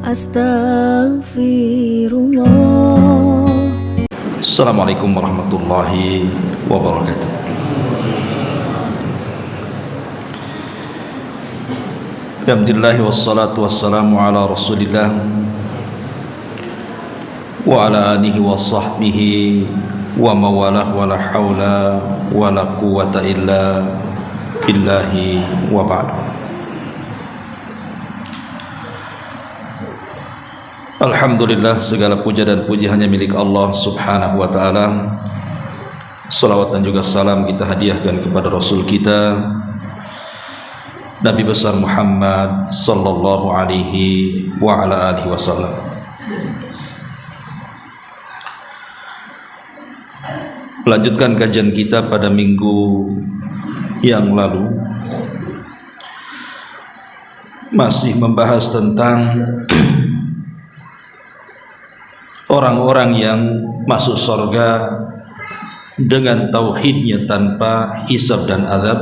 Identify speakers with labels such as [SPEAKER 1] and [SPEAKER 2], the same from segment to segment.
[SPEAKER 1] Astaghfirullah.
[SPEAKER 2] Assalamualaikum warahmatullahi wabarakatuh. Alhamdulillah wassalatu wassalamu ala Rasulillah wa ala alihi wa sahbihi wa mawalah wa la hawla wa la quwwata illa billahi wa ba'du. Alhamdulillah, segala puja dan puji hanya milik Allah subhanahu wa ta'ala. Salawat dan juga salam kita hadiahkan kepada Rasul kita Nabi besar Muhammad sallallahu alaihi wa ala alihi wasallam. Melanjutkan kajian kita pada minggu yang lalu, masih membahas tentang orang-orang yang masuk surga dengan tauhidnya tanpa hisab dan azab.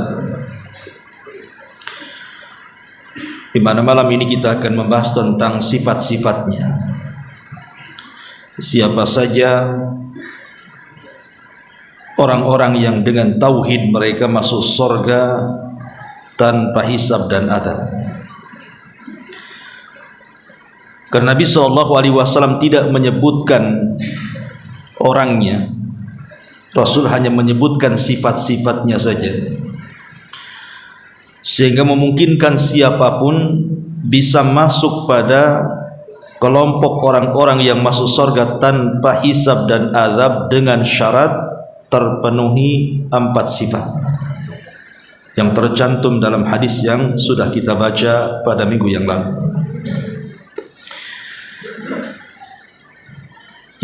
[SPEAKER 2] Di mana malam ini kita akan membahas tentang sifat-sifatnya. Siapa saja orang-orang yang dengan tauhid mereka masuk surga tanpa hisab dan azab. Karena Nabi SAW tidak menyebutkan orangnya, Rasul hanya menyebutkan sifat-sifatnya saja, sehingga memungkinkan siapapun bisa masuk pada kelompok orang-orang yang masuk surga tanpa hisab dan azab dengan syarat terpenuhi 4 sifat yang tercantum dalam hadis yang sudah kita baca pada minggu yang lalu.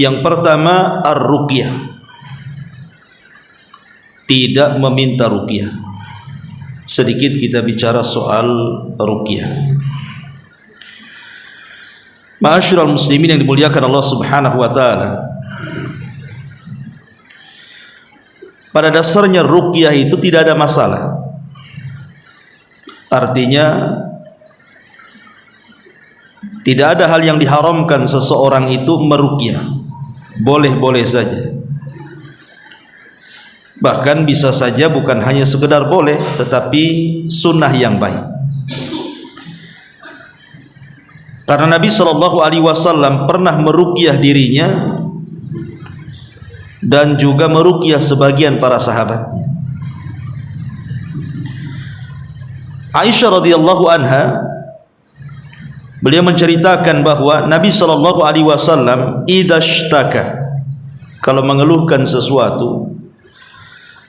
[SPEAKER 2] Yang pertama, ar-ruqyah, tidak meminta ruqyah. Sedikit kita bicara soal ruqyah. Ma'asyiral muslimin yang dimuliakan Allah subhanahu wa ta'ala, pada dasarnya ruqyah itu tidak ada masalah. Artinya tidak ada hal yang diharamkan seseorang itu meruqyah, boleh-boleh saja. Bahkan bisa saja bukan hanya sekedar boleh, tetapi sunnah yang baik. Karena Nabi SAW pernah meruqyah dirinya dan juga meruqyah sebagian para sahabatnya. Aisyah radhiyallahu anha, beliau menceritakan bahwa Nabi SAW idza ishtaka, kalau mengeluhkan sesuatu,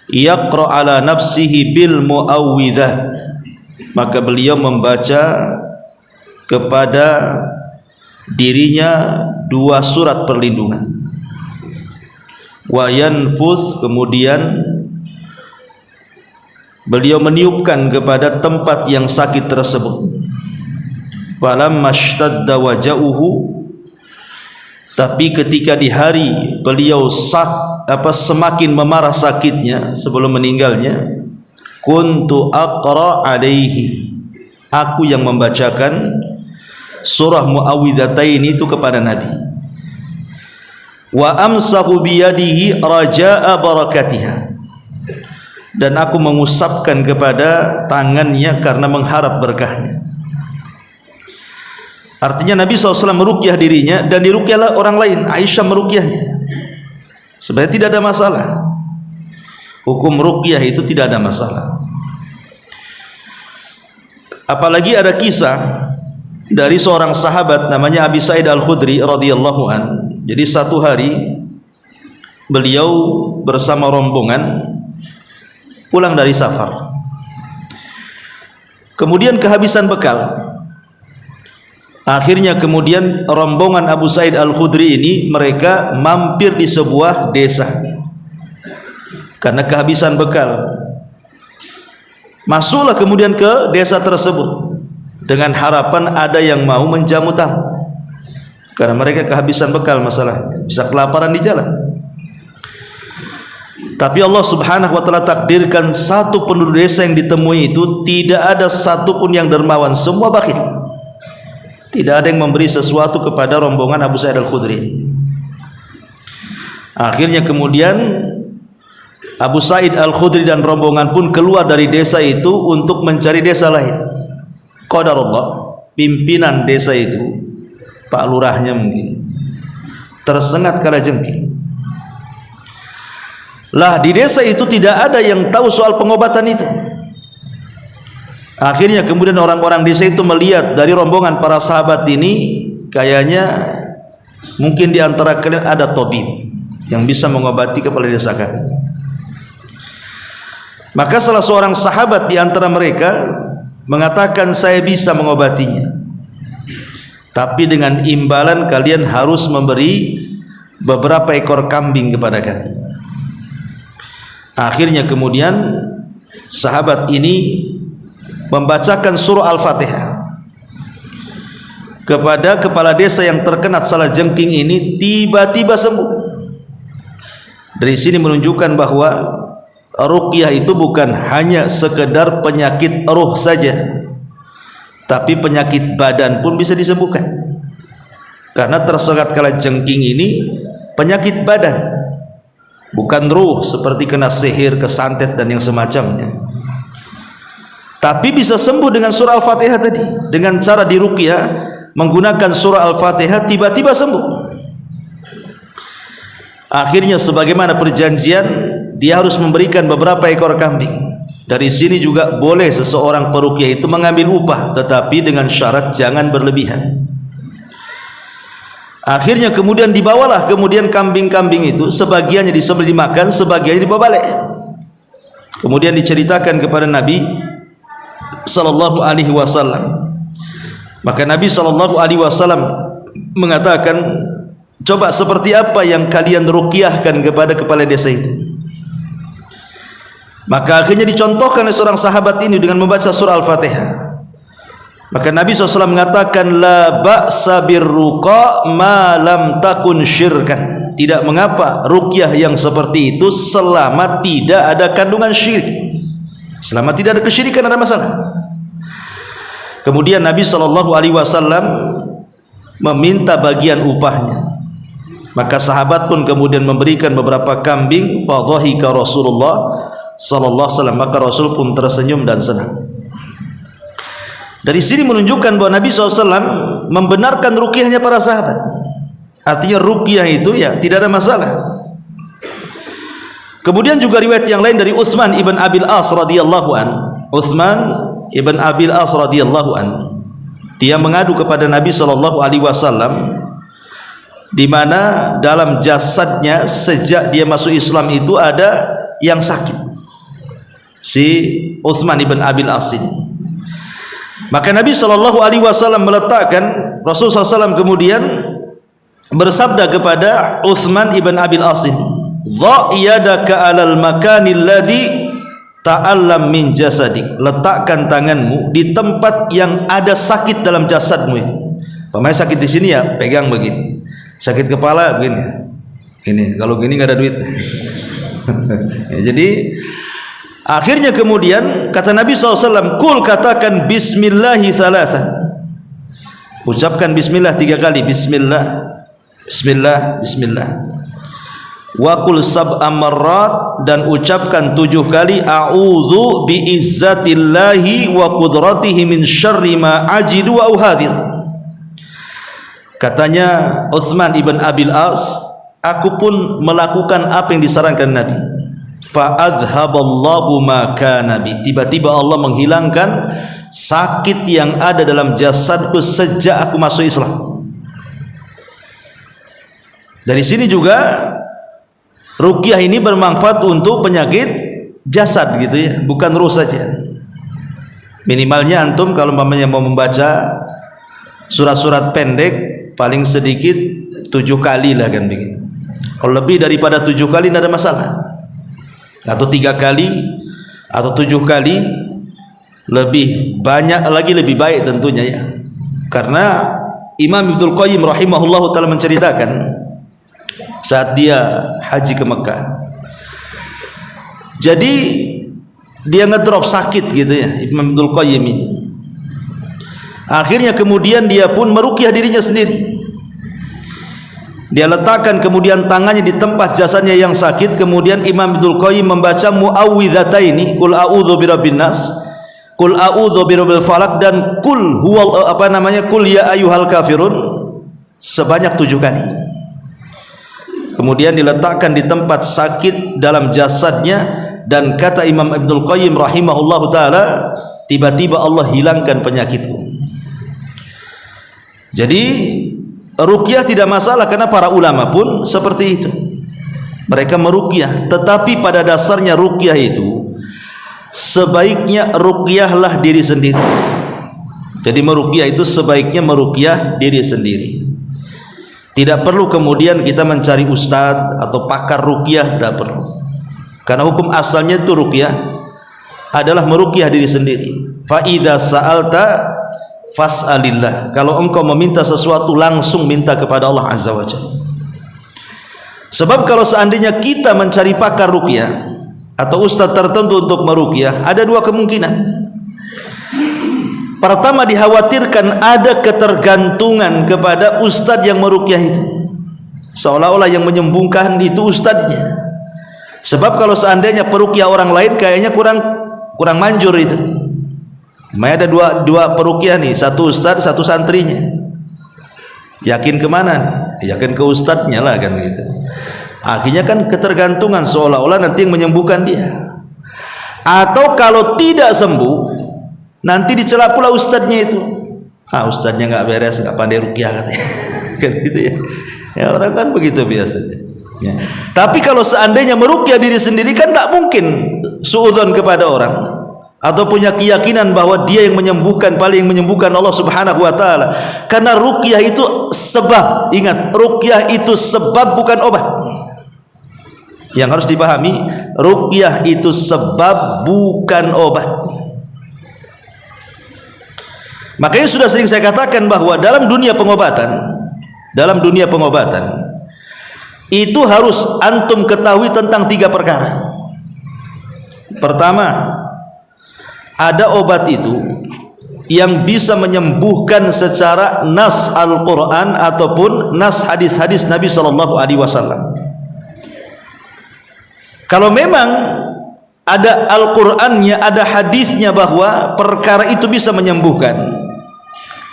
[SPEAKER 2] yaqra ala nafsihi bil muawwidzat, maka beliau membaca kepada dirinya 2 surat perlindungan. Wa yanfuth, kemudian beliau meniupkan kepada tempat yang sakit tersebut. Falamma ishtadda waja'uhu, tapi ketika di hari beliau semakin memarah sakitnya sebelum meninggalnya, kuntu aqra alaihi, aku yang membacakan surah muawwidzatain itu kepada Nabi. Wa amsahu biyadihi raja'a barakatiha, dan aku mengusapkan kepada tangannya karena mengharap berkahnya. Artinya Nabi SAW meruqyah dirinya dan diruqyahlah orang lain. Aisyah meruqyahnya. Sebenarnya tidak ada masalah. Hukum ruqyah itu tidak ada masalah. Apalagi ada kisah dari seorang sahabat namanya Abi Sa'id Al-Khudri radhiyallahu an. Jadi satu hari beliau bersama rombongan pulang dari safar. Kemudian kehabisan bekal. Akhirnya kemudian rombongan Abu Sa'id Al-Khudri ini mereka mampir di sebuah desa karena kehabisan bekal. Masuklah kemudian ke desa tersebut dengan harapan ada yang mau menjamu tamu, karena mereka kehabisan bekal, masalahnya bisa kelaparan di jalan. Tapi Allah subhanahu wa ta'ala takdirkan satu penduduk desa yang ditemui itu tidak ada satupun yang dermawan, semua bakhil. Tidak ada yang memberi sesuatu kepada rombongan Abu Sa'id Al-Khudri ini. Akhirnya kemudian Abu Sa'id Al-Khudri dan rombongan pun keluar dari desa itu untuk mencari desa lain. Qadarullah, pimpinan desa itu, Pak Lurahnya mungkin, tersengat kalajengking. Lah di desa itu tidak ada yang tahu soal pengobatan itu. Akhirnya kemudian orang-orang desa itu melihat dari rombongan para sahabat ini, kayaknya mungkin di antara kalian ada tabib yang bisa mengobati kepala desa kami. Maka salah seorang sahabat di antara mereka mengatakan, saya bisa mengobatinya, tapi dengan imbalan kalian harus memberi beberapa ekor kambing kepada kami. Akhirnya kemudian sahabat ini membacakan surah Al-Fatihah kepada kepala desa yang terkena salah jengking ini, tiba-tiba sembuh. Dari sini menunjukkan bahwa ruqyah itu bukan hanya sekedar penyakit roh saja, tapi penyakit badan pun bisa disembuhkan. Karena tersengat kala jengking ini penyakit badan, bukan ruh seperti kena sihir, kesantet dan yang semacamnya. Tapi bisa sembuh dengan surah Al-Fatihah tadi. Dengan cara diruqyah menggunakan surah Al-Fatihah, tiba-tiba sembuh. Akhirnya sebagaimana perjanjian, dia harus memberikan beberapa ekor kambing. Dari sini juga boleh seseorang peruqyah itu mengambil upah, tetapi dengan syarat jangan berlebihan. Akhirnya kemudian dibawalah kemudian kambing-kambing itu, sebagiannya disembelih dimakan, sebagiannya dibawa balik. Kemudian diceritakan kepada Nabi sallallahu alaihi wasallam. Maka Nabi sallallahu alaihi wasallam mengatakan, coba seperti apa yang kalian ruqyahkan kepada kepala desa itu? Maka akhirnya dicontohkan oleh seorang sahabat ini dengan membaca surah Al-Fatihah. Maka Nabi SAW mengatakan, la ba'sa birruqa ma lam takun syirkan. Tidak mengapa ruqyah yang seperti itu selama tidak ada kandungan syirik, selama tidak ada kesyirikan, ada masalah. Kemudian Nabi SAW meminta bagian upahnya. Maka sahabat pun kemudian memberikan beberapa kambing. Fadhahika Rasulullah sallallahu alaihi wasallam, maka Rasul pun tersenyum dan senang. Dari sini menunjukkan bahwa Nabi SAW membenarkan ruqyahnya para sahabat. Artinya ruqyah itu ya tidak ada masalah. Kemudian juga riwayat yang lain dari Utsman ibn Abil As radhiyallahu an. Utsman ibn Abil As radhiyallahu an, dia mengadu kepada Nabi SAW, di mana dalam jasadnya sejak dia masuk Islam itu ada yang sakit, si Utsman ibn Abil As ini. Maka Nabi SAW meletakkan, Rasulullah SAW kemudian bersabda kepada Utsman ibn Abil As ini, dha yadaka alal makanil ladzi ta'allam min jasadik, letakkan tanganmu di tempat yang ada sakit dalam jasadmu itu. Pemain sakit di sini ya pegang begini, sakit kepala begini, gini, kalau gini nggak ada duit. Ya, jadi akhirnya kemudian kata Nabi SAW, kul, katakan bismillahi thalathan, ucapkan bismillah 3 kali, bismillah, bismillah, bismillah. Wa qul sab'a marrat, dan ucapkan 7 kali a'udzu bi izzatillahi wa qudratihi min syarri ma ajidu wa uhadir. Katanya Utsman ibn Abil As, aku pun melakukan apa yang disarankan Nabi. Fa adhaballahu ma kana bi, tiba-tiba Allah menghilangkan sakit yang ada dalam jasadku sejak aku masuk Islam. Dari sini juga ruqyah ini bermanfaat untuk penyakit jasad gitu ya, bukan ruh saja. Minimalnya antum kalau mamanya mau membaca surat-surat pendek paling sedikit 7 kali lah kan begitu. Kalau lebih daripada 7 kali tidak ada masalah, atau 3 kali atau 7 kali, lebih banyak lagi lebih baik tentunya ya. Karena Imam Ibnul Qayyim rahimahullah ta'ala menceritakan saat dia haji ke Mekah, jadi dia ngedrop sakit gitu ya Imam Ibnul Qayyim ini. Akhirnya kemudian dia pun meruqyah dirinya sendiri. Dia letakkan kemudian tangannya di tempat jasadnya yang sakit. Kemudian Imam Ibnul Qayyim membaca muawwidhataini, qul a'udzu birabbin nas, qul a'udzu birabbil falaq, dan qul huwal qul ya ayyuhal kafirun sebanyak 7 kali. Kemudian diletakkan di tempat sakit dalam jasadnya, dan kata Imam Ibnul Qayyim rahimahullahu taala, tiba-tiba Allah hilangkan penyakitku. Jadi ruqyah tidak masalah, karena para ulama pun seperti itu. Mereka meruqyah, tetapi pada dasarnya ruqyah itu sebaiknya ruqyahlah diri sendiri. Jadi meruqyah itu sebaiknya meruqyah diri sendiri. Tidak perlu kemudian kita mencari ustadz atau pakar ruqyah, tidak perlu. Karena hukum asalnya itu ruqyah adalah meruqyah diri sendiri. Fa idza sa'alta fas'alillah. Kalau engkau meminta sesuatu, langsung minta kepada Allah Azza wa Jalla. Sebab kalau seandainya kita mencari pakar ruqyah atau ustaz tertentu untuk meruqyah, ada 2 kemungkinan. Pertama, dikhawatirkan ada ketergantungan kepada ustaz yang meruqyah itu, seolah-olah yang menyembuhkan itu ustaznya. Sebab kalau seandainya peruqyah orang lain, kayaknya kurang manjur itu. Ada dua peruqyah nih, satu ustaz, satu santrinya. Yakin kemana nih? Yakin ke ustadznya lah kan gitu. Akhirnya kan ketergantungan, seolah-olah nanti yang menyembuhkan dia. Atau kalau tidak sembuh, nanti dicela pula ustadznya itu. Ustadznya nggak beres, nggak pandai ruqyah katanya. Kan gitu ya. Ya orang kan begitu biasanya. Ya. Tapi kalau seandainya meruqyah diri sendiri, kan tak mungkin suudzon kepada orang atau punya keyakinan bahwa dia yang menyembuhkan, paling menyembuhkan Allah Subhanahu wa taala. Karena ruqyah itu sebab. Ingat, ruqyah itu sebab, bukan obat. Yang harus dipahami, ruqyah itu sebab, bukan obat. Makanya sudah sering saya katakan bahwa dalam dunia pengobatan itu harus antum ketahui tentang 3 perkara. Pertama, ada obat itu yang bisa menyembuhkan secara nas Al-Quran ataupun nas hadis-hadis Nabi SAW. Kalau memang ada Al-Qurannya, ada hadisnya bahwa perkara itu bisa menyembuhkan,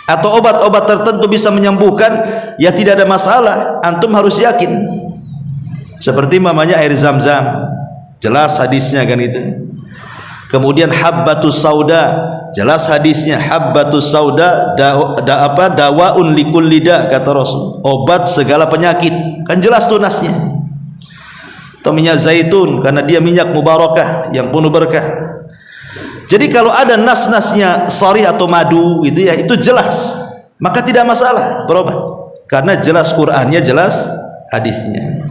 [SPEAKER 2] atau obat-obat tertentu bisa menyembuhkan, ya tidak ada masalah, antum harus yakin. Seperti mamanya air zam-zam, jelas hadisnya kan itu. Kemudian habbatus sauda, jelas hadisnya, habbatus sauda dawaun likulli da, kata Rasul, obat segala penyakit, kan jelas tuh nasnya. Atau minyak zaitun, karena dia minyak mubarakah yang penuh berkah. Jadi kalau ada nas-nasnya sharih atau madu gitu ya, itu jelas, maka tidak masalah berobat, karena jelas Qur'annya, jelas hadisnya.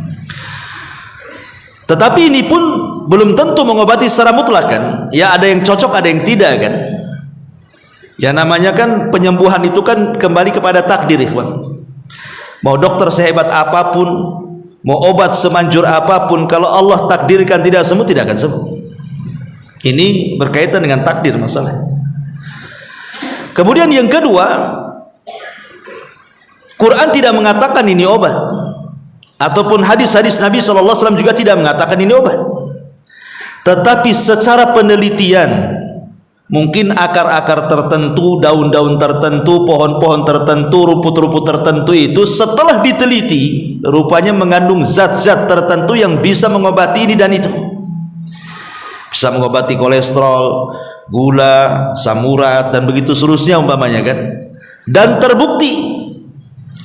[SPEAKER 2] Tetapi ini pun belum tentu mengobati secara mutlak kan. Ya ada yang cocok, ada yang tidak kan. Ya namanya kan penyembuhan itu kan kembali kepada takdir, ikhwan. Mau dokter sehebat apapun, mau obat semanjur apapun, kalau Allah takdirkan tidak sembuh, tidak akan sembuh. Ini berkaitan dengan takdir masalahnya. Kemudian yang kedua, Quran tidak mengatakan ini obat, ataupun hadis-hadis Nabi SAW juga tidak mengatakan ini obat. Tetapi secara penelitian, mungkin akar-akar tertentu, daun-daun tertentu, pohon-pohon tertentu, rumput-rumput tertentu itu setelah diteliti, rupanya mengandung zat-zat tertentu yang bisa mengobati ini dan itu. Bisa mengobati kolesterol, gula, samurat, dan begitu seterusnya umpamanya kan. Dan terbukti,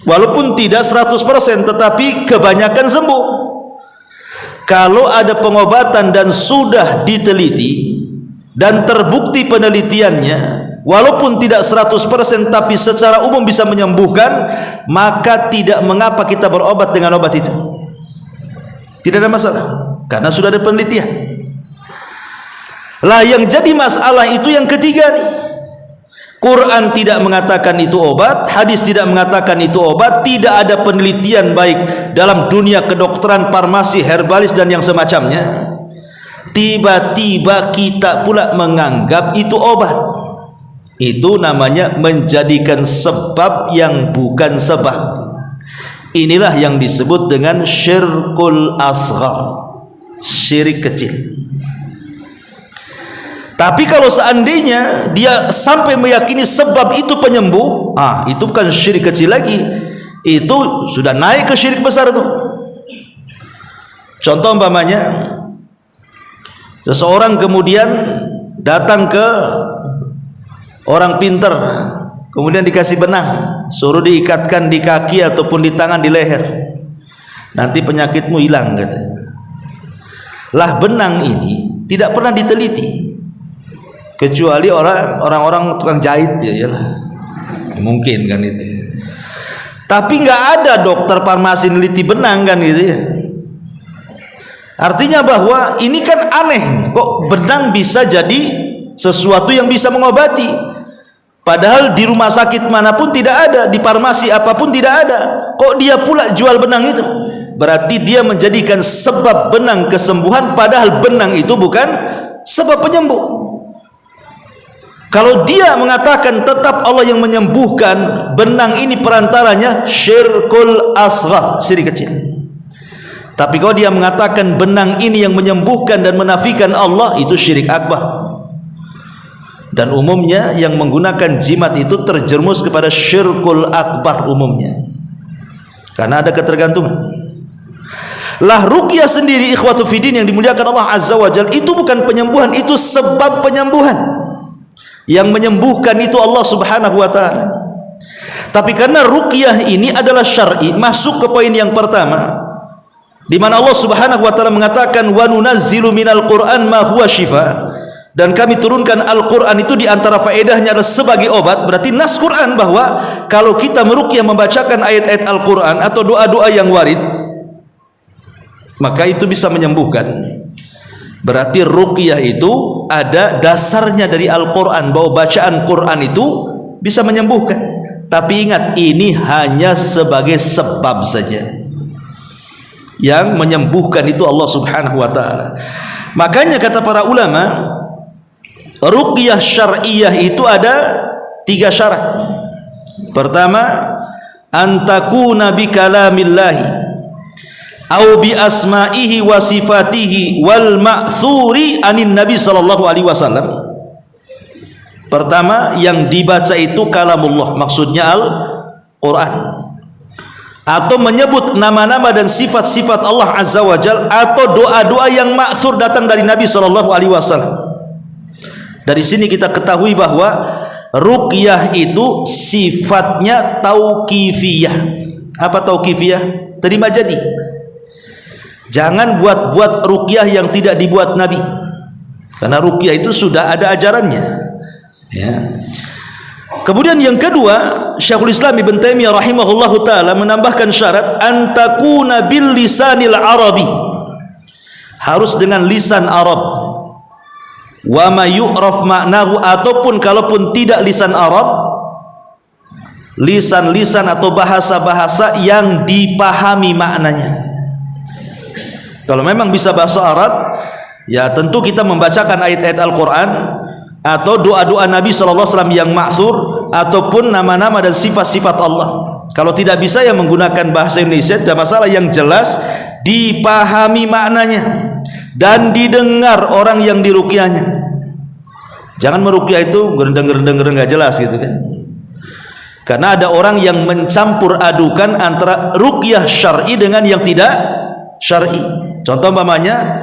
[SPEAKER 2] walaupun tidak 100%, tetapi kebanyakan sembuh. Kalau ada pengobatan dan sudah diteliti dan terbukti penelitiannya, walaupun tidak 100% tapi secara umum bisa menyembuhkan, maka tidak mengapa kita berobat dengan obat itu. Tidak ada masalah, karena sudah ada penelitian. Lah yang jadi masalah itu yang ketiga nih. Quran tidak mengatakan itu obat, hadis tidak mengatakan itu obat, tidak ada penelitian baik dalam dunia kedokteran, farmasi, herbalis dan yang semacamnya. Tiba-tiba kita pula menganggap itu obat. Itu namanya menjadikan sebab yang bukan sebab. Inilah yang disebut dengan syirkul asghar, syirik kecil. Tapi kalau seandainya dia sampai meyakini sebab itu penyembuh, itu bukan syirik kecil lagi, itu sudah naik ke syirik besar itu. Contoh umpamanya, seseorang kemudian datang ke orang pinter, kemudian dikasih benang, suruh diikatkan di kaki ataupun di tangan, di leher, nanti penyakitmu hilang katanya. Lah benang ini tidak pernah diteliti, kecuali orang-orang tukang jahit ya lah, mungkin kan itu. Tapi nggak ada dokter farmasi neliti benang kan gitu ya. Artinya bahwa ini kan aneh nih, kok benang bisa jadi sesuatu yang bisa mengobati, padahal di rumah sakit manapun tidak ada, di farmasi apapun tidak ada, kok dia pula jual benang itu? Berarti dia menjadikan sebab benang kesembuhan, padahal benang itu bukan sebab penyembuh. Kalau dia mengatakan tetap Allah yang menyembuhkan, benang ini perantaranya, syirkul asghar, syirik kecil. Tapi kalau dia mengatakan benang ini yang menyembuhkan dan menafikan Allah, itu syirik akbar. Dan umumnya yang menggunakan jimat itu terjerumus kepada syirkul akbar umumnya, karena ada ketergantungan. Lah ruqyah sendiri, ikhwatu fiddin yang dimuliakan Allah Azza wa Jalla, itu bukan penyembuhan, itu sebab penyembuhan. Yang menyembuhkan itu Allah Subhanahu wa taala. Tapi karena ruqyah ini adalah syar'i, masuk ke poin yang pertama, di mana Allah Subhanahu wa taala mengatakan wa nunazzilu minal Qur'an ma huwa syifa, dan kami turunkan Al-Quran itu diantara faedahnya adalah sebagai obat. Berarti nas Quran bahwa kalau kita meruqyah membacakan ayat-ayat Al-Quran atau doa-doa yang warid, maka itu bisa menyembuhkan. Berarti ruqyah itu ada dasarnya dari Al-Quran, bahwa bacaan Quran itu bisa menyembuhkan. Tapi ingat, ini hanya sebagai sebab saja. Yang menyembuhkan itu Allah Subhanahu wa ta'ala. Makanya kata para ulama, ruqyah syar'iyah itu ada 3 syarat. Pertama, antakuna bi kalamillahi au bi asma'ihi wa sifatihi wal ma'thuri anin nabi sallallahu alaihi wasallam. Pertama, yang dibaca itu kalamullah, maksudnya Al-Quran, atau menyebut nama-nama dan sifat-sifat Allah Azza wa Jalla, atau doa-doa yang ma'thur datang dari Nabi sallallahu alaihi wasallam. Dari sini kita ketahui bahwa ruqyah itu sifatnya tauqifiyah. Apa tauqifiyah? Terima jadi. Jangan buat-buat ruqyah yang tidak dibuat Nabi, karena ruqyah itu sudah ada ajarannya ya. Kemudian yang kedua, Syekhul Islam Ibn Taimiyah rahimahullahu ta'ala menambahkan syarat antakuna bil lisanil arabi, harus dengan lisan Arab. Wa ma yu'raf maknahu, ataupun kalaupun tidak lisan Arab, lisan-lisan atau bahasa-bahasa yang dipahami maknanya. Kalau memang bisa bahasa Arab, ya tentu kita membacakan ayat-ayat Al-Quran atau doa-doa Nabi SAW yang ma'thur, ataupun nama-nama dan sifat-sifat Allah. Kalau tidak bisa, ya menggunakan bahasa Indonesia, dan masalah yang jelas dipahami maknanya dan didengar orang yang diruqyahnya. Jangan meruqyah itu gerendeng-gerendeng nggak jelas gitu kan. Karena ada orang yang mencampur adukan antara ruqyah syar'i dengan yang tidak syar'i. Contoh umpamanya,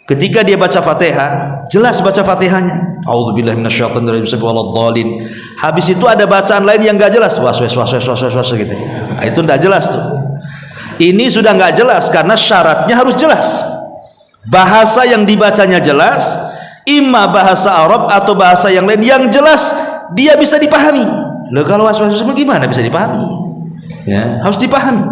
[SPEAKER 2] ketika dia baca Fatihah, jelas baca Fatihahnya, auzubillahi minasyaitonir rajim waladhdallin. Habis itu ada bacaan lain yang nggak jelas, was gitu. Nah, itu nggak jelas tuh. Ini sudah nggak jelas karena syaratnya harus jelas. Bahasa yang dibacanya jelas, imma bahasa Arab atau bahasa yang lain yang jelas, dia bisa dipahami. Loh, kalau was-was gimana bisa dipahami? Ya, harus dipahami.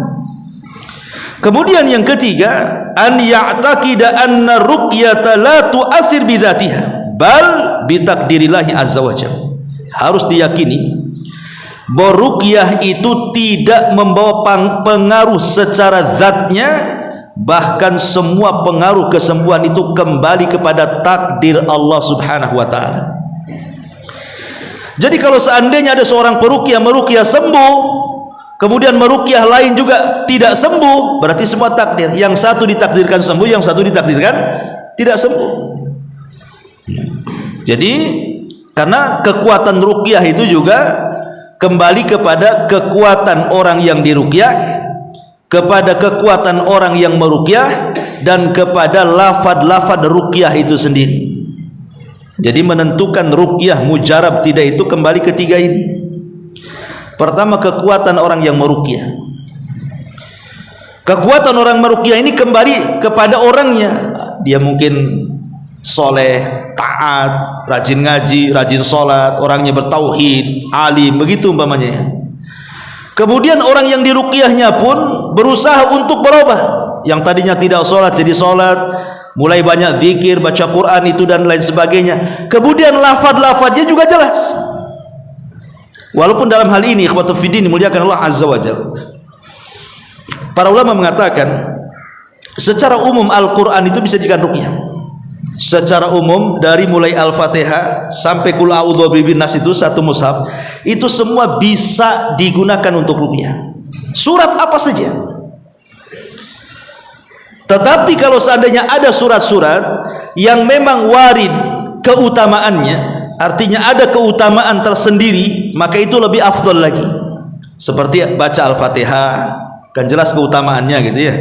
[SPEAKER 2] Kemudian yang ketiga, an ya'taqida anna ruqyata la tu'athir bidzatiha bal bitaqdirillahi azza wajalla. Harus diyakini bahwa ruqyah itu tidak membawa pengaruh secara zatnya, bahkan semua pengaruh kesembuhan itu kembali kepada takdir Allah Subhanahu wa taala. Jadi kalau seandainya ada seorang peruqyah meruqyah sembuh, kemudian meruqyah lain juga tidak sembuh, berarti semua takdir. Yang satu ditakdirkan sembuh, yang satu ditakdirkan tidak sembuh. Jadi karena kekuatan ruqyah itu juga kembali kepada kekuatan orang yang diruqyah, kepada kekuatan orang yang meruqyah, dan kepada lafad-lafad ruqyah itu sendiri. Jadi menentukan ruqyah mujarab tidak itu kembali ketiga ini. Pertama, kekuatan orang yang meruqyah. Kekuatan orang meruqyah ini kembali kepada orangnya. Dia mungkin soleh, taat, rajin ngaji, rajin sholat, orangnya bertauhid, alim, begitu umpamanya. Kemudian orang yang diruqyahnya pun berusaha untuk berubah. Yang tadinya tidak sholat jadi sholat, mulai banyak zikir, baca Quran itu dan lain sebagainya. Kemudian lafad-lafadnya juga jelas. Walaupun dalam hal ini ikhwatu fiddin dimuliakan Allah Azza wa Jalla, para ulama mengatakan secara umum Al-Quran itu bisa dijadikan ruqyah. Secara umum dari mulai Al-Fatihah sampai Qul a'udzu birabbin nas itu satu mushaf, itu semua bisa digunakan untuk ruqyah. Surat apa saja. Tetapi kalau seandainya ada surat-surat yang memang warid keutamaannya, artinya ada keutamaan tersendiri, maka itu lebih afdal lagi. Seperti baca Al-Fatihah, kan jelas keutamaannya gitu ya.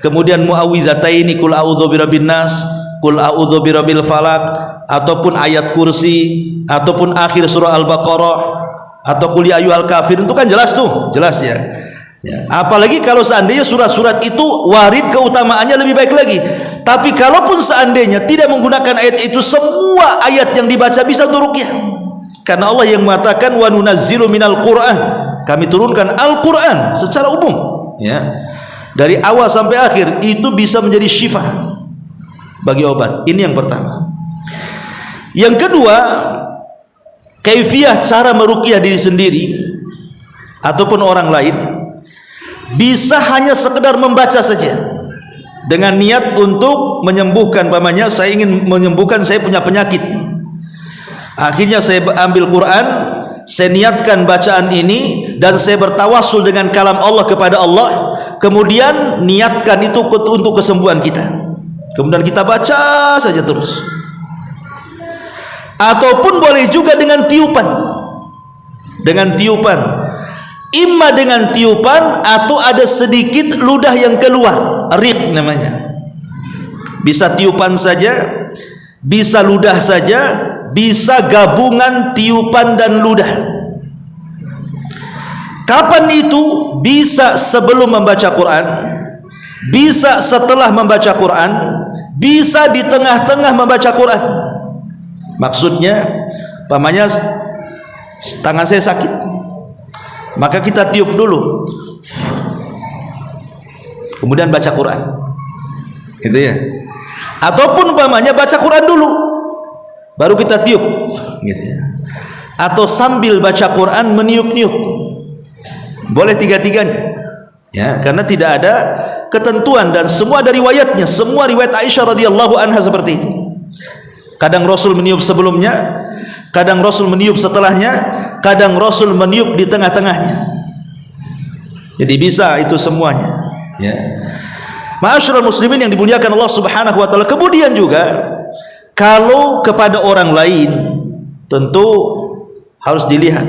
[SPEAKER 2] Kemudian muawwidhataini, Qul a'udzu birabbin nas, Qul a'udzu birabbil falaq, ataupun ayat kursi, ataupun akhir surah Al-Baqarah, atau Qul ya ayyuhal kafirun, itu kan jelas tuh, jelas ya. Ya, apalagi kalau seandainya surat-surat itu warid keutamaannya lebih baik lagi. Tapi kalaupun seandainya tidak menggunakan ayat itu, semua ayat yang dibaca bisa untuk ruqyah. Karena Allah yang mengatakan wa nunazzilu minal Qur'an, kami turunkan Al-Qur'an secara umum, ya. Dari awal sampai akhir itu bisa menjadi syifa bagi obat. Ini yang pertama. Yang kedua, kaifiyah cara meruqyah diri sendiri ataupun orang lain. Bisa hanya sekedar membaca saja dengan niat untuk menyembuhkan. Pamannya, saya ingin menyembuhkan, saya punya penyakit, akhirnya saya ambil Quran, saya niatkan bacaan ini dan saya bertawassul dengan kalam Allah kepada Allah, kemudian niatkan itu untuk kesembuhan kita, kemudian kita baca saja terus. Ataupun boleh juga dengan tiupan, imma dengan tiupan atau ada sedikit ludah yang keluar, riq namanya. Bisa tiupan saja, bisa ludah saja, bisa gabungan tiupan dan ludah. Kapan itu? Bisa sebelum membaca Quran, bisa setelah membaca Quran, bisa di tengah-tengah membaca Quran. Maksudnya, pamannya tangan saya sakit, maka kita tiup dulu, kemudian baca Quran, gitu ya. Ataupun umpamanya baca Quran dulu, baru kita tiup, gitu ya. Atau sambil baca Quran meniup-niup, boleh tiga-tiganya, ya. Karena tidak ada ketentuan dan semua ada riwayatnya. Semua riwayat Aisyah radhiyallahu anha seperti itu. Kadang Rasul meniup sebelumnya, kadang Rasul meniup setelahnya, kadang Rasul meniup di tengah-tengahnya. Jadi bisa itu semuanya, ya. Ma'asyiral muslimin yang dimuliakan Allah Subhanahu wa taala. Kemudian juga kalau kepada orang lain tentu harus dilihat.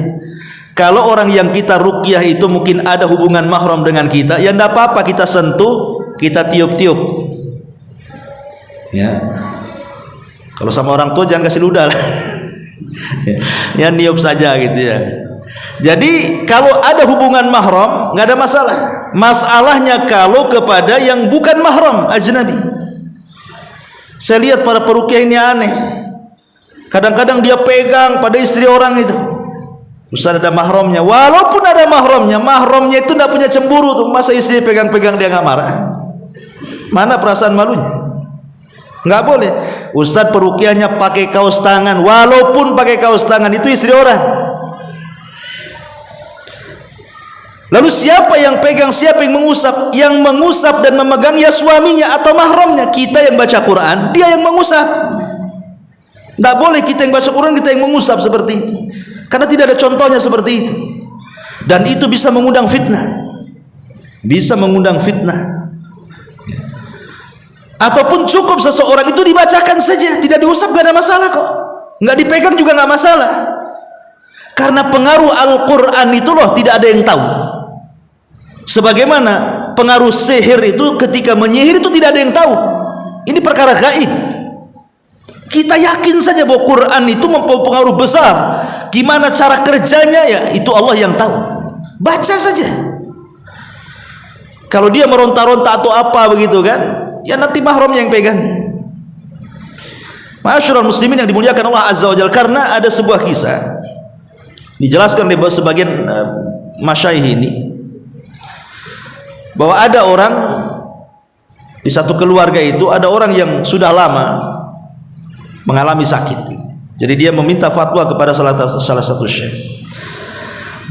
[SPEAKER 2] Kalau orang yang kita ruqyah itu mungkin ada hubungan mahram dengan kita, ya enggak apa-apa kita sentuh, kita tiup-tiup. Ya. Kalau sama orang tua jangan kasih ludah lah. Ya niup saja gitu ya. Jadi kalau ada hubungan mahram nggak ada masalah. Masalahnya kalau kepada yang bukan mahram, ajnabi. Saya lihat para peruqyah ini aneh. Kadang-kadang dia pegang pada istri orang itu. Ustaz ada mahramnya. Walaupun ada mahramnya itu tidak punya cemburu tuh. Masa istri pegang-pegang dia nggak marah? Mana perasaan malunya? Nggak boleh. Ustaz peruqyahnya pakai kaos tangan, walaupun pakai kaos tangan itu istri orang. Lalu siapa yang pegang, siapa yang mengusap? Yang mengusap dan memegang ya suaminya atau mahramnya. Kita yang baca Quran, dia yang mengusap. Tidak boleh kita yang baca Quran, kita yang mengusap seperti itu. Karena tidak ada contohnya seperti itu. Dan itu bisa mengundang fitnah. Bisa mengundang fitnah. Ataupun cukup seseorang itu dibacakan saja, tidak diusap, gak ada masalah kok. Nggak dipegang juga nggak masalah. Karena pengaruh Al-Quran itu loh tidak ada yang tahu. Sebagaimana pengaruh sihir itu ketika menyihir itu tidak ada yang tahu. Ini perkara gaib. Kita yakin saja bahwa Quran itu mempengaruhi besar. Gimana cara kerjanya ya itu Allah yang tahu. Baca saja. Kalau dia meronta-ronta atau apa begitu kan, ya nanti mahramnya yang pegangi. Ma'asyiral muslimin yang dimuliakan Allah Azza wa Jalla, karena ada sebuah kisah dijelaskan oleh sebagian masyayikh ini bahwa ada orang di satu keluarga itu, ada orang yang sudah lama mengalami sakit. Jadi dia meminta fatwa kepada salah satu syekh.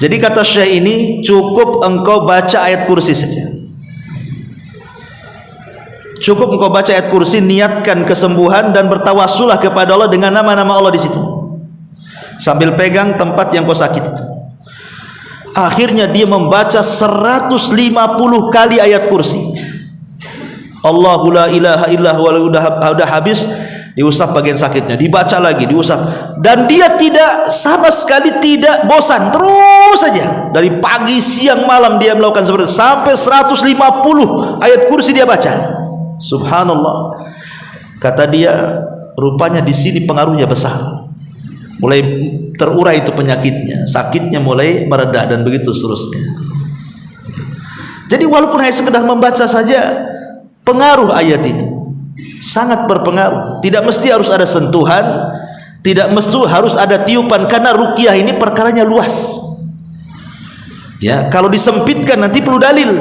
[SPEAKER 2] Jadi kata syekh ini, cukup engkau baca ayat kursi saja. Cukup engkau baca ayat kursi, niatkan kesembuhan dan bertawassulah kepada Allah dengan nama-nama Allah di situ. Sambil pegang tempat yang kau sakit itu. Akhirnya dia membaca 150 kali ayat kursi. Allahu la ilaha illa huwa, udah habis, diusap bagian sakitnya, dibaca lagi, diusap. Dan dia tidak sama sekali tidak bosan, terus saja dari pagi, siang, malam dia melakukan seperti itu. Sampai 150 ayat kursi dia baca. Subhanallah, kata dia, rupanya di sini pengaruhnya besar. Mulai terurai itu penyakitnya, sakitnya mulai meredah dan begitu seterusnya. Jadi walaupun hanya sekedar membaca saja, pengaruh ayat itu sangat berpengaruh. Tidak mesti harus ada sentuhan, tidak mesti harus ada tiupan, karena ruqyah ini perkaranya luas. Ya, kalau disempitkan nanti perlu dalil.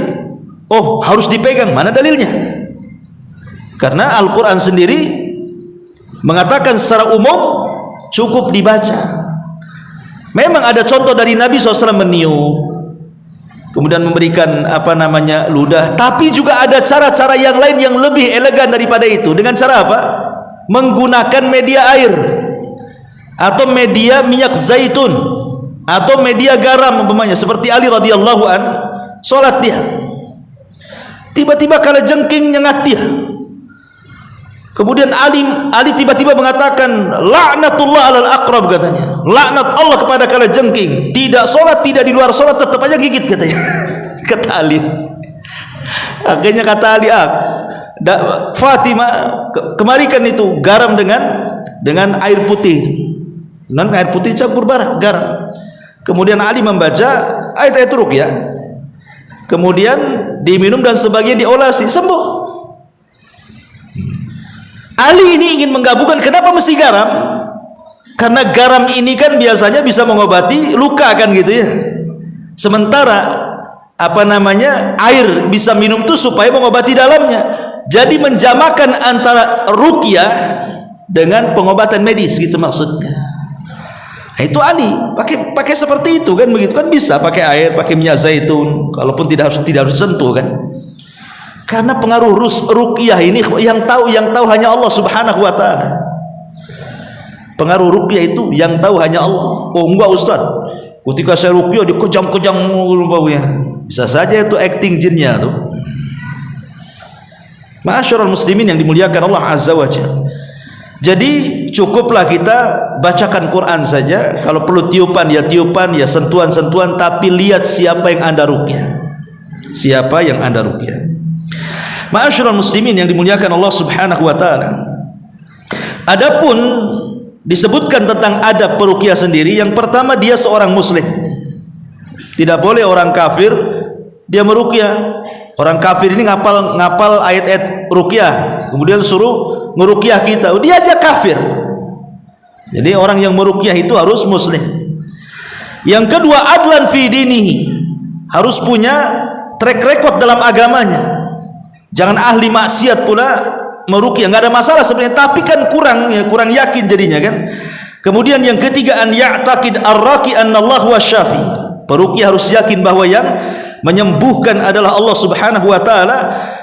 [SPEAKER 2] Oh, harus dipegang, mana dalilnya? Karena Al-Quran sendiri mengatakan secara umum cukup dibaca. Memang ada contoh dari Nabi SAW meniup, kemudian memberikan ludah, tapi juga ada cara-cara yang lain yang lebih elegan daripada itu. Dengan cara apa? Menggunakan media air, atau media minyak zaitun, atau media garam umpamanya. Seperti Ali radhiyallahu an, sholat dia, tiba-tiba kalajengking nyengat dia. Kemudian Ali tiba-tiba mengatakan, laknatullah alal aqrab, katanya, laknat Allah kepada kalajengking. Tidak sholat, tidak di luar sholat, tetap aja gigit, katanya. Kata Ali. Akhirnya kata Ali, Fatimah, kemarikan itu garam dengan air putih. Dan air putih campur garam. Kemudian Ali membaca ayat-ayat ruqyah. Kemudian diminum dan sebagian diolesi, sembuh. Ali ini ingin menggabungkan, kenapa mesti garam? Karena garam ini kan biasanya bisa mengobati luka kan gitu ya. Sementara air bisa minum tuh supaya mengobati dalamnya. Jadi menjamakan antara ruqyah dengan pengobatan medis gitu maksudnya. Nah, itu Ali pakai seperti itu kan, begitu kan, bisa pakai air, pakai minyak zaitun, kalaupun tidak harus disentuh kan. Karena pengaruh ruqyah ini yang tahu hanya Allah Subhanahu wa taala. Pengaruh ruqyah itu yang tahu hanya Allah. Oh enggak Ustaz, ketika saya ruqyah dikejang-kejang baunya. Bisa saja itu acting jinnya tuh. Ma'asyiral muslimin yang dimuliakan Allah Azza wa Jalla. Jadi cukuplah kita bacakan Quran saja. Kalau perlu tiupan, ya sentuhan-sentuhan, tapi lihat siapa yang Anda ruqyah. Siapa yang Anda ruqyah. Ma'asyiral muslimin yang dimuliakan Allah Subhanahu wa taala. Adapun disebutkan tentang adab peruqyah sendiri, yang pertama dia seorang muslim. Tidak boleh orang kafir dia meruqyah. Orang kafir ini ngapal ayat-ayat ruqyah, kemudian suruh meruqyah kita. Dia aja kafir. Jadi orang yang meruqyah itu harus muslim. Yang kedua, adlan fi dinihi, harus punya track record dalam agamanya. Jangan ahli maksiat pula meruqyah, nggak ada masalah sebenarnya, tapi kan kurang yakin jadinya kan. Kemudian yang ketiga, an ya'taqid ar-raqi annallahu wasyafi. Peruqyah harus yakin bahwa yang menyembuhkan adalah Allah Subhanahu wa taala.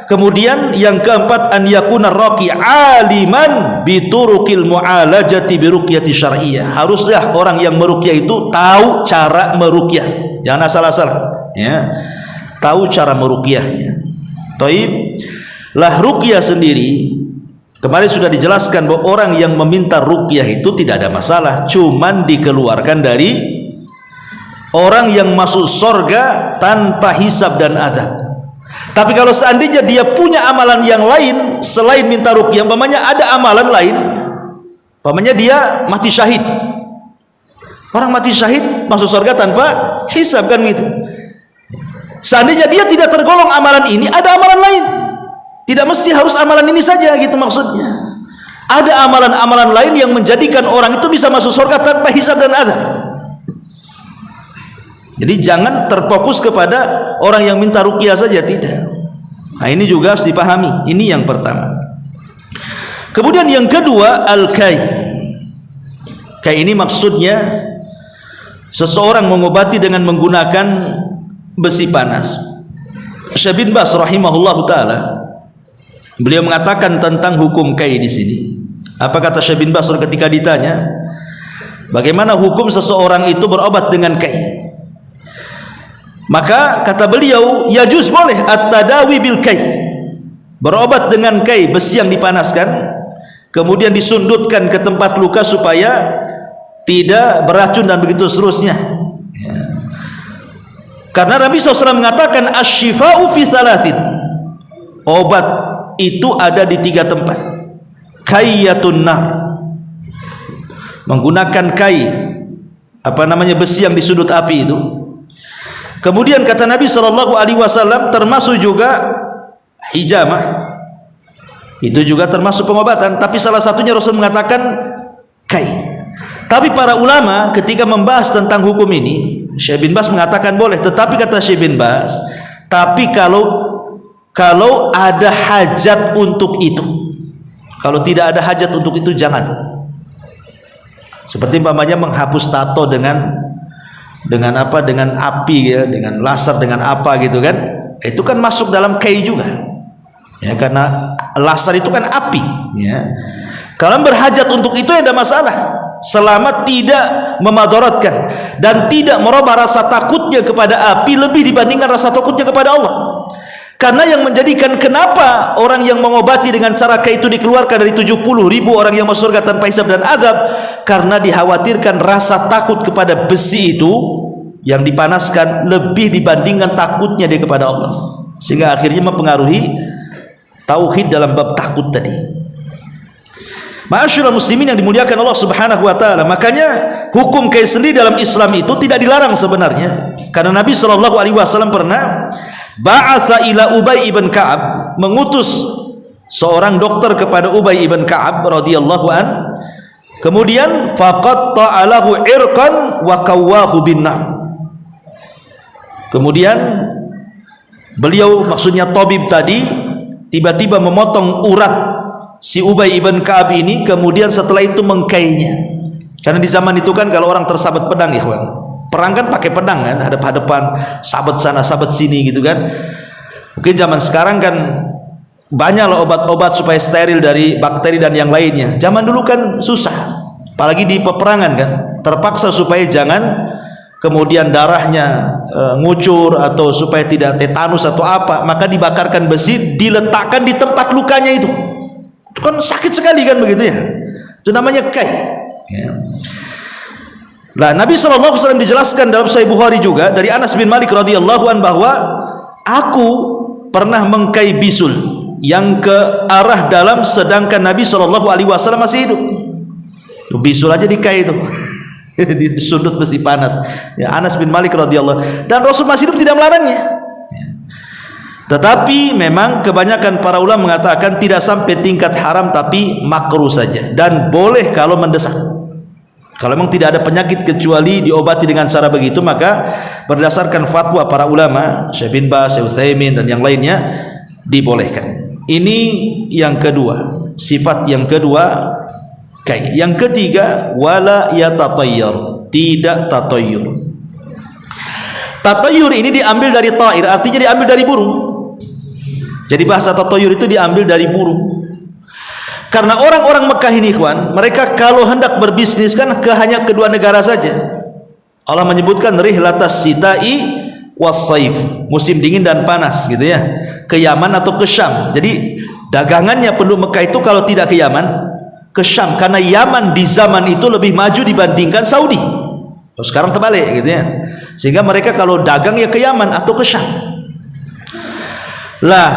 [SPEAKER 2] Kemudian yang keempat, an yakuna raqi aliman biturukil mu'alajati biruqyati syar'iyyah. Haruslah orang yang meruqyah itu tahu cara meruqyah. Jangan asal-asalan, ya. Tahu cara meruqyahnya. Taib. Lah ruqyah sendiri kemarin sudah dijelaskan bahwa orang yang meminta ruqyah itu tidak ada masalah, cuman dikeluarkan dari orang yang masuk surga tanpa hisab dan azab. Tapi kalau seandainya dia punya amalan yang lain selain minta ruqyah, umpamanya ada amalan lain, umpamanya dia mati syahid. Orang mati syahid masuk surga tanpa hisab, kan gitu. Seandainya dia tidak tergolong amalan ini, ada amalan lain. Tidak mesti harus amalan ini saja, gitu maksudnya. Ada amalan-amalan lain yang menjadikan orang itu bisa masuk surga tanpa hisab dan azab. Jadi jangan terfokus kepada orang yang minta ruqyah saja, tidak. Nah, ini juga harus dipahami. Ini yang pertama. Kemudian yang kedua, al-kai. Kai ini maksudnya seseorang mengobati dengan menggunakan besi panas. Syekh bin Baz rahimahullahu taala, beliau mengatakan tentang hukum kai di sini. Apa kata Syekh bin Baz ketika ditanya, bagaimana hukum seseorang itu berobat dengan kai? Maka kata beliau, yajuz, boleh at-tadawi bil kai, berobat dengan kai, besi yang dipanaskan kemudian disundutkan ke tempat luka supaya tidak beracun dan begitu seterusnya, ya. Karena Nabi SAW mengatakan asy-syifa'u fi thalathin, obat itu ada di 3 tempat. Kayyatun nar, menggunakan kai, besi yang disundut api itu. Kemudian kata Nabi SAW, termasuk juga hijamah, itu juga termasuk pengobatan. Tapi salah satunya Rasul mengatakan kai. Tapi para ulama ketika membahas tentang hukum ini, Syekh bin Baz mengatakan boleh. Tetapi kata Syekh bin Baz, tapi kalau ada hajat untuk itu. Kalau tidak ada hajat untuk itu, jangan. Seperti umpamanya menghapus tato dengan api, ya, dengan laser, dengan apa gitu kan, itu kan masuk dalam kai juga, ya, karena laser itu kan api, ya. Kalau berhajat untuk itu ada masalah, selama tidak memadaratkan dan tidak merubah rasa takutnya kepada api lebih dibandingkan rasa takutnya kepada Allah. Karena yang menjadikan kenapa orang yang mengobati dengan cara kai itu dikeluarkan dari 70.000 orang yang masuk surga tanpa hisab dan azab, karena dikhawatirkan rasa takut kepada besi itu yang dipanaskan lebih dibandingkan takutnya dia kepada Allah, sehingga akhirnya mempengaruhi tauhid dalam bab takut tadi. Ma'asyiral muslimin yang dimuliakan Allah Subhanahu wa taala, makanya hukum kai sendiri dalam Islam itu tidak dilarang sebenarnya, karena Nabi SAW pernah ba'atha ila Ubay ibn Ka'ab, mengutus seorang dokter kepada Ubay ibn Ka'ab radhiyallahu an. Kemudian faqatta alahu irqan wa kawahu bin nar. Kemudian beliau, maksudnya tabib tadi, tiba-tiba memotong urat si Ubay ibn Ka'ab ini, kemudian setelah itu mengkainya. Karena di zaman itu kan kalau orang tersabat pedang, ya kawan, perang kan pakai pedang kan, hadap-hadapan, sabat sana sabat sini gitu kan. Mungkin zaman sekarang kan banyak loh obat-obat supaya steril dari bakteri dan yang lainnya. Zaman dulu kan susah, apalagi di peperangan kan, terpaksa supaya jangan kemudian darahnya ngucur atau supaya tidak tetanus atau apa, maka dibakarkan besi, diletakkan di tempat lukanya itu kan sakit sekali kan, begitu ya. Itu namanya kai, ya. Nah, Nabi SAW dijelaskan dalam Sahih Bukhari juga dari Anas bin Malik radhiyallahu an, bahwa aku pernah mengkai bisul yang ke arah dalam sedangkan Nabi SAW masih hidup. Bisul aja dikai itu disundut besi panas, ya, Anas bin Malik radhiyallahu, dan Rasul masih hidup tidak melarangnya, ya. Tetapi memang kebanyakan para ulama mengatakan tidak sampai tingkat haram, tapi makruh saja, dan boleh kalau mendesak. Kalau memang tidak ada penyakit kecuali diobati dengan cara begitu, maka berdasarkan fatwa para ulama, Syekh bin Baz, Syekh Utsaimin dan yang lainnya, dibolehkan. Ini yang kedua, sifat yang kedua kai. Yang ketiga, wala yatatayyar, tidak tatayyur. Tatayyur ini diambil dari ta'ir, artinya diambil dari burung. Jadi bahasa tatoyur itu diambil dari burung. Karena orang-orang Mekah ini ikhwan, mereka kalau hendak berbisnis kan hanya kedua negara saja. Allah menyebutkan rihlatas sita'i was-saif, musim dingin dan panas gitu ya, ke Yaman atau ke Syam. Jadi dagangannya penduduk Mekah itu kalau tidak ke Yaman, ke Syam, karena Yaman di zaman itu lebih maju dibandingkan Saudi. Sekarang terbalik gitu ya. Sehingga mereka kalau dagang ya ke Yaman atau ke Syam. Lah,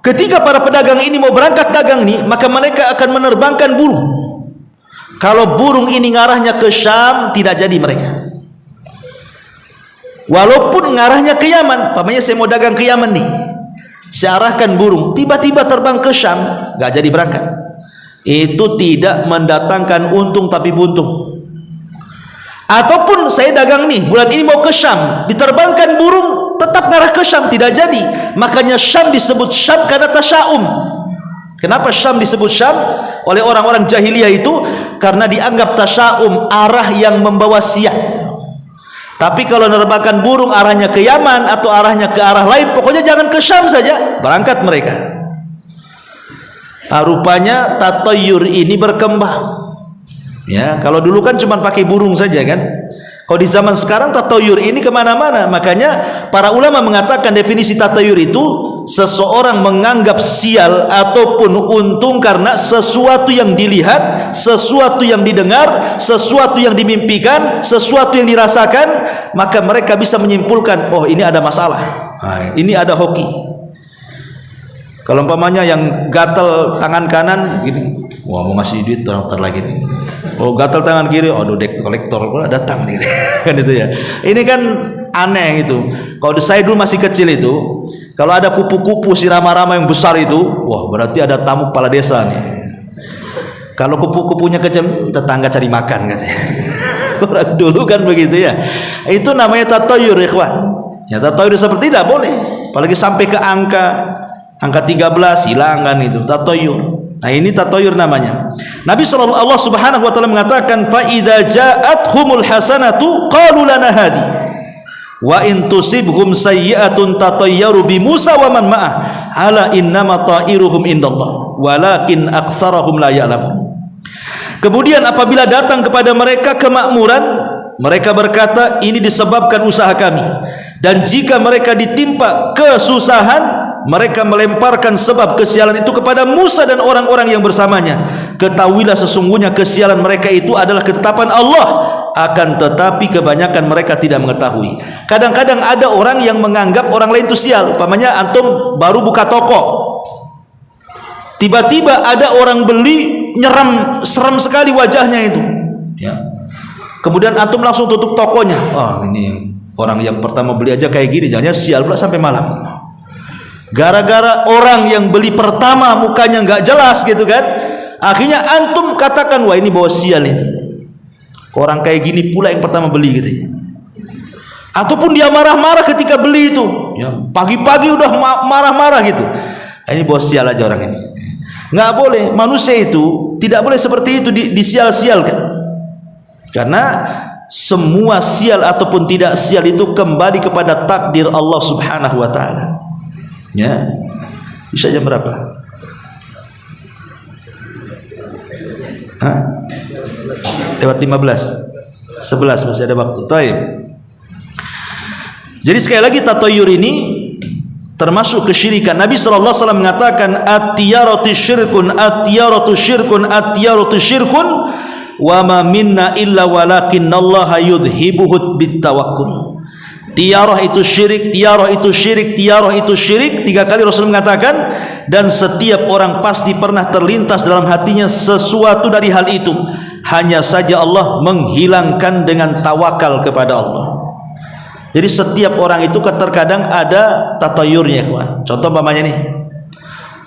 [SPEAKER 2] ketika para pedagang ini mau berangkat dagang nih, maka mereka akan menerbangkan burung. Kalau burung ini ngarahnya ke Syam, tidak jadi mereka. Walaupun ngarahnya ke Yaman, pamannya saya mau dagang ke Yaman nih, saya arahkan burung, tiba-tiba terbang ke Syam, nggak jadi berangkat. Itu tidak mendatangkan untung tapi buntung. Ataupun saya dagang nih, bulan ini mau ke Syam, diterbangkan burung, tetap ngarah ke Syam, tidak jadi. Makanya Syam disebut Syam karena tasya'um. Kenapa Syam disebut Syam oleh orang-orang jahiliyah itu? Karena dianggap tasya'um, arah yang membawa sial. Tapi kalau menerbangkan burung arahnya ke Yaman atau arahnya ke arah lain, pokoknya jangan ke Syam saja, berangkat mereka. Rupanya tatoyur ini berkembang. Ya, kalau dulu kan cuma pakai burung saja kan. Kalau di zaman sekarang tatoyur ini kemana-mana. Makanya para ulama mengatakan definisi tatoyur itu seseorang menganggap sial ataupun untung karena sesuatu yang dilihat, sesuatu yang didengar, sesuatu yang dimimpikan, sesuatu yang dirasakan, maka mereka bisa menyimpulkan, oh ini ada masalah, ini ada hoki. Kalau umpamanya yang gatal tangan kanan gini, wah mau ngasih duit ntar lagi nih. Oh gatal tangan kiri, aduh dek kolektor pula datang nih. Kan itu ya. Ini kan aneh itu. Kalau saya dulu masih kecil itu, kalau ada kupu-kupu si rama-rama yang besar itu, wah berarti ada tamu kepala desa nih. Kalau kupu-kupunya kecil, tetangga cari makan katanya. Orang dulu kan begitu ya. Itu namanya tatoyur ikhwan. Ya tatoyur seperti tidak boleh. Apalagi sampai ke angka 13 hilangan itu tatoyur. Nah ini tatoyur namanya. Nabi Allah Subhanahu wa taala mengatakan fa idza ja'athumul hasanatu qalu lana hadi wa in tusibhum sayyi'atun tatayyaru bi Musa wa man ma'ah ala innama ta'iruhum indallah walakin aktsarahum la ya'lamun. Kemudian apabila datang kepada mereka kemakmuran, mereka berkata ini disebabkan usaha kami, dan jika mereka ditimpa kesusahan, mereka melemparkan sebab kesialan itu kepada Musa dan orang-orang yang bersamanya. Ketahuilah sesungguhnya kesialan mereka itu adalah ketetapan Allah, akan tetapi kebanyakan mereka tidak mengetahui. Kadang-kadang ada orang yang menganggap orang lain itu sial. Umpamanya antum baru buka toko, tiba-tiba ada orang beli, nyeram, seram sekali wajahnya itu ya. Kemudian antum langsung tutup tokonya. Oh ini orang yang pertama beli aja kayak gini, jangan sial pula sampai malam. Gara-gara orang yang beli pertama mukanya nggak jelas gitu kan, akhirnya antum katakan wah ini bawa sial ini, orang kayak gini pula yang pertama beli gitu ya. Ataupun dia marah-marah ketika beli itu ya, pagi-pagi udah marah-marah gitu, ini bawa sial aja orang ini. Nggak boleh, manusia itu tidak boleh seperti itu disial-sialkan, karena semua sial ataupun tidak sial itu kembali kepada takdir Allah Subhanahu wa taala. Ya, bisa jam berapa? Lewat 15, 11 masih ada waktu. Taib. Jadi sekali lagi tatoyur ini termasuk kesyirikan. Nabi SAW mengatakan at-tiyaratu syirkun, at-tiyaratu syirkun, at-tiyaratu syirkun, wa ma minna illa walakinnallaha yudhibuhu bitawakkul. Tiarah itu syirik, tiarah itu syirik, tiarah itu syirik. 3 kali Rasul mengatakan, dan setiap orang pasti pernah terlintas dalam hatinya sesuatu dari hal itu. Hanya saja Allah menghilangkan dengan tawakal kepada Allah. Jadi setiap orang itu terkadang ada tatayurnya, kawan. Contoh umpamanya nih,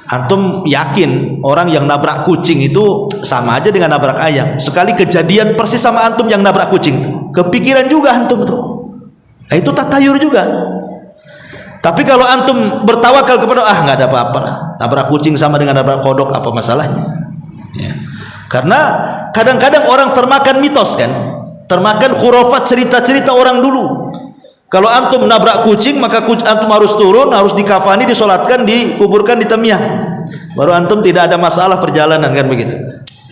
[SPEAKER 2] antum yakin orang yang nabrak kucing itu sama aja dengan nabrak ayam. Sekali kejadian persis sama antum yang nabrak kucing itu, kepikiran juga antum tuh. Nah, itu tatayur juga. Tapi kalau antum bertawakal kepada nggak ada apa-apa lah, nabrak kucing sama dengan nabrak kodok, apa masalahnya ya. Karena kadang-kadang orang termakan mitos kan, termakan khurafat, cerita-cerita orang dulu. Kalau antum nabrak kucing, maka antum harus turun, harus dikafani, disolatkan, dikuburkan di Tamiah. Baru antum tidak ada masalah perjalanan, kan begitu.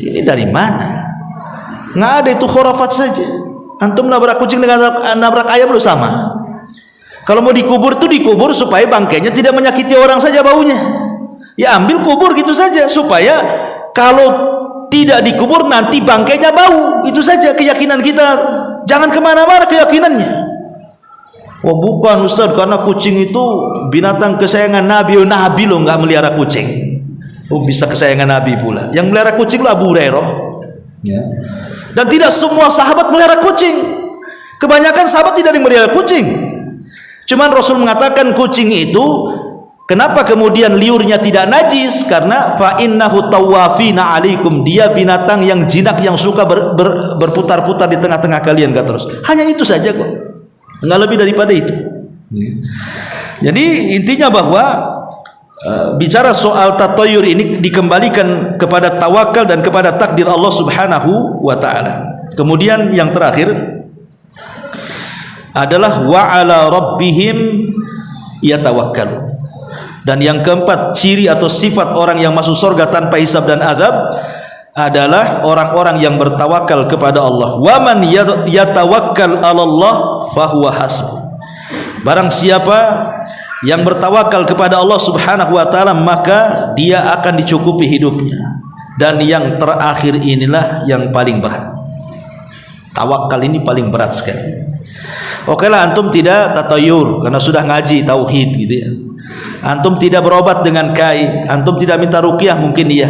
[SPEAKER 2] Ini dari mana? Nggak ada, itu khurafat saja. Antum nabrak kucing dengan nabrak ayam lu sama. Kalau mau dikubur tuh dikubur supaya bangkainya tidak menyakiti orang saja baunya. Ya ambil kubur gitu saja, supaya kalau tidak dikubur nanti bangkainya bau. Itu saja keyakinan kita. Jangan kemana-mana keyakinannya. Oh bukan Ustaz, karena kucing itu binatang kesayangan Nabi. Nabi lo nggak melihara kucing. Oh bisa kesayangan Nabi pula. Yang melihara kucing lo Abu Hurairah. Ya. Dan tidak semua sahabat melihara kucing. Kebanyakan sahabat tidak melihara kucing. Cuman Rasul mengatakan kucing itu, kenapa kemudian liurnya tidak najis? Karena fa innahu tawafina alaikum, dia binatang yang jinak yang suka berputar-putar di tengah-tengah kalian, kata Rasul. Hanya itu saja kok, nggak lebih daripada itu. Jadi intinya bahwa bicara soal tatayur ini dikembalikan kepada tawakal dan kepada takdir Allah Subhanahu wa taala. Kemudian yang terakhir adalah wa ala rabbihim yatawakkalun. Dan yang keempat, ciri atau sifat orang yang masuk surga tanpa hisab dan azab adalah orang-orang yang bertawakal kepada Allah. Wa man yatawakkal 'ala Allah fahuwa hasbuh. Barang siapa yang bertawakal kepada Allah Subhanahu wa taala, maka dia akan dicukupi hidupnya. Dan yang terakhir inilah yang paling berat. Tawakal ini paling berat sekali. Oke lah, antum tidak tatayur karena sudah ngaji tauhid gitu ya. Antum tidak berobat dengan kai, antum tidak minta ruqyah mungkin iya,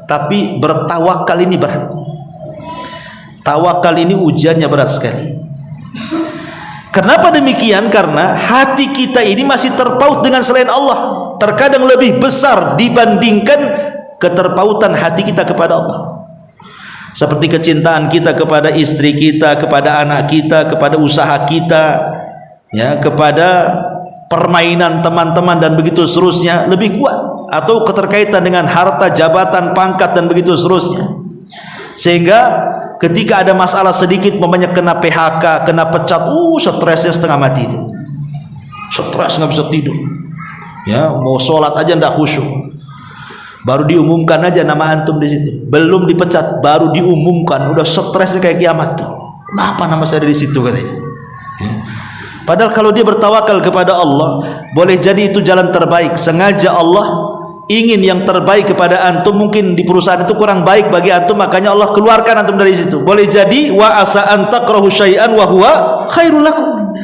[SPEAKER 2] tapi bertawakal ini berat. Tawakal ini ujiannya berat sekali. Kenapa demikian? Karena hati kita ini masih terpaut dengan selain Allah. Terkadang lebih besar dibandingkan keterpautan hati kita kepada Allah. Seperti kecintaan kita kepada istri kita, kepada anak kita, kepada usaha kita, ya, kepada permainan teman-teman dan begitu seterusnya lebih kuat, atau keterkaitan dengan harta, jabatan, pangkat dan begitu seterusnya. Sehingga ketika ada masalah sedikit, memangnya kena PHK, kena pecat, stresnya setengah mati itu. Stres, nggak bisa tidur. Ya, mau sholat aja ndak khusyuk. Baru diumumkan aja nama antum di situ, belum dipecat, baru diumumkan, udah stresnya kayak kiamat tuh. Kenapa nama saya di situ katanya? Ya. Padahal kalau dia bertawakal kepada Allah, boleh jadi itu jalan terbaik. Sengaja Allah ingin yang terbaik kepada antum. Mungkin di perusahaan itu kurang baik bagi antum, makanya Allah keluarkan antum dari situ. Boleh jadi wa asa an takrahu syai'an wa huwa khairul lakum.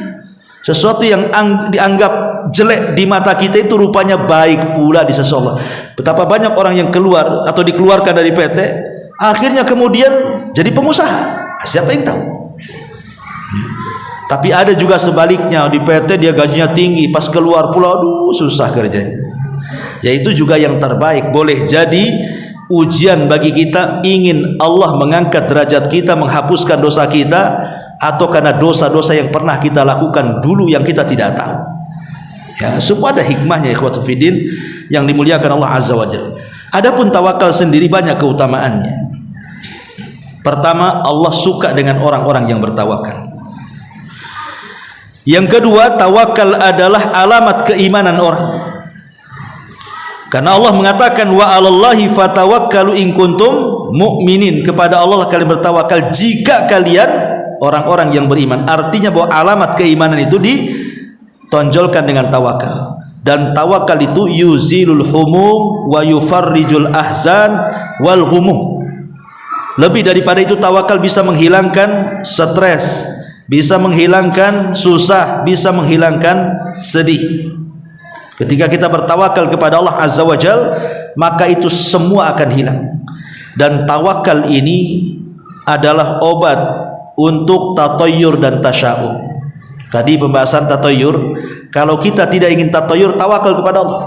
[SPEAKER 2] Sesuatu yang dianggap jelek di mata kita itu rupanya baik pula di sisi Allah. Betapa banyak orang yang keluar atau dikeluarkan dari PT, akhirnya kemudian jadi pengusaha. Siapa yang tahu? Tapi ada juga sebaliknya, di PT dia gajinya tinggi, pas keluar pula aduh susah kerjanya. Yaitu juga yang terbaik. Boleh jadi ujian bagi kita, ingin Allah mengangkat derajat kita, menghapuskan dosa kita, atau karena dosa-dosa yang pernah kita lakukan dulu yang kita tidak tahu. Ya, semua ada hikmahnya ikhwatu fiddin yang dimuliakan Allah Azza wa Jalla. Adapun tawakal sendiri banyak keutamaannya. Pertama, Allah suka dengan orang-orang yang bertawakal. Yang kedua, tawakal adalah alamat keimanan orang. Karena Allah mengatakan wa 'alallahi fatawakkalu in kuntum mu'minin, kepada Allah kalian bertawakal jika kalian orang-orang yang beriman. Artinya bahwa alamat keimanan itu ditonjolkan dengan tawakal. Dan tawakal itu yuzilul humum wa yufarrijul ahzan wal humum. Lebih daripada itu, tawakal bisa menghilangkan stres, bisa menghilangkan susah, bisa menghilangkan sedih. Ketika kita bertawakal kepada Allah Azza wa Jal, maka itu semua akan hilang. Dan tawakal ini adalah obat untuk tatayur dan tasya'um. Tadi pembahasan tatayur, kalau kita tidak ingin tatayur, tawakal kepada Allah.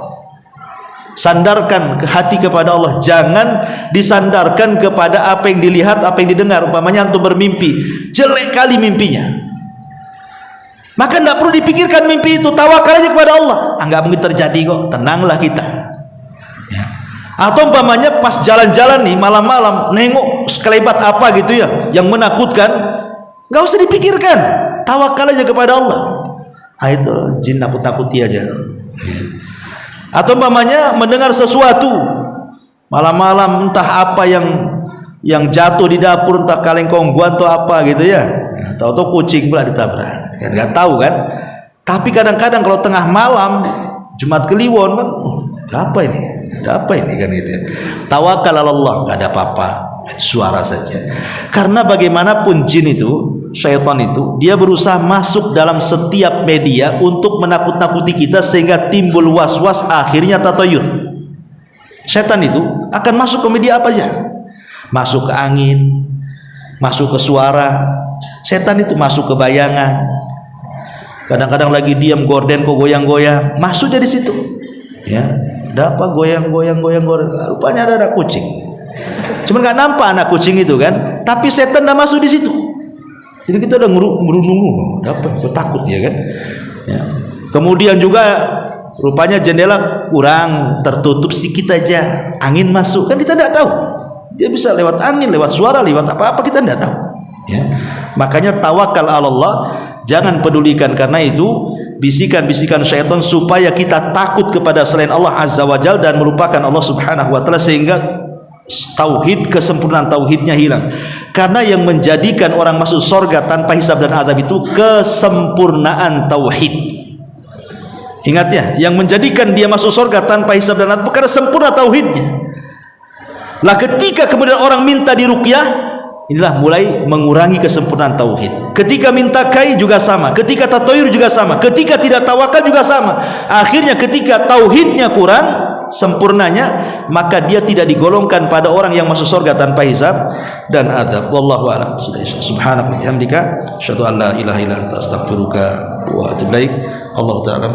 [SPEAKER 2] Sandarkan ke hati kepada Allah, jangan disandarkan kepada apa yang dilihat, apa yang didengar. Umpamanya antum bermimpi, jelek kali mimpinya, maka tidak perlu dipikirkan mimpi itu, tawakal aja kepada Allah. Enggak mungkin terjadi kok, tenanglah kita. Ya. Atau umpamanya pas jalan-jalan nih malam-malam, nengok sekelebat apa gitu ya, yang menakutkan, nggak usah dipikirkan, tawakal aja kepada Allah. Itu jin nakut-nakuti aja. Atau umpamanya mendengar sesuatu malam-malam, entah apa yang jatuh di dapur, entah kaleng kongguan atau apa gitu ya. Tahu-tahu kucing pula ditabrak. Kan nggak tahu kan. Tapi kadang-kadang kalau tengah malam Jumat Kliwon kan, apa ini? Ada apa ini kan gitu ya. Tawakal Allah, nggak ada apa-apa, suara saja. Karena bagaimanapun jin itu, syaitan itu, dia berusaha masuk dalam setiap media untuk menakut-nakuti kita sehingga timbul was-was, akhirnya tatayur. Syaitan itu akan masuk ke media apa aja, masuk ke angin, masuk ke suara. Setan itu masuk ke bayangan. Kadang-kadang lagi diam, gorden kok goyang-goyang, masuk dari situ. Ya, ada apa goyang-goyang, rupanya ada kucing. Cuman nggak nampak anak kucing itu kan, tapi setan dah masuk di situ. Jadi kita udah merundung, apa? Takut ya kan. Ya. Kemudian juga rupanya jendela kurang tertutup sedikit aja, angin masuk, kan kita tidak tahu. Dia bisa lewat angin, lewat suara, lewat apa-apa kita tidak tahu. Ya. Makanya tawakal Allah, jangan pedulikan karena itu bisikan-bisikan syaitan supaya kita takut kepada selain Allah Azza wa Jalla dan melupakan Allah Subhanahu wa Ta'ala sehingga tauhid, kesempurnaan tauhidnya hilang. Karena yang menjadikan orang masuk surga tanpa hisab dan azab itu kesempurnaan tauhid. Ingat ya, yang menjadikan dia masuk surga tanpa hisab dan azab karena sempurna tauhidnya. Lah ketika kemudian orang minta diruqyah, inilah mulai mengurangi kesempurnaan tauhid. Ketika minta kai juga sama, ketika tatayur juga sama, ketika tidak tawakal juga sama. Akhirnya ketika tauhidnya kurang sempurnanya, maka dia tidak digolongkan pada orang yang masuk surga tanpa hisab dan adab. Wallahu a'lam. Subhanaka wa bihamdika asyhadu an la ilaha illa anta astaghfiruka wa atubu ilaik. Allahu ta'ala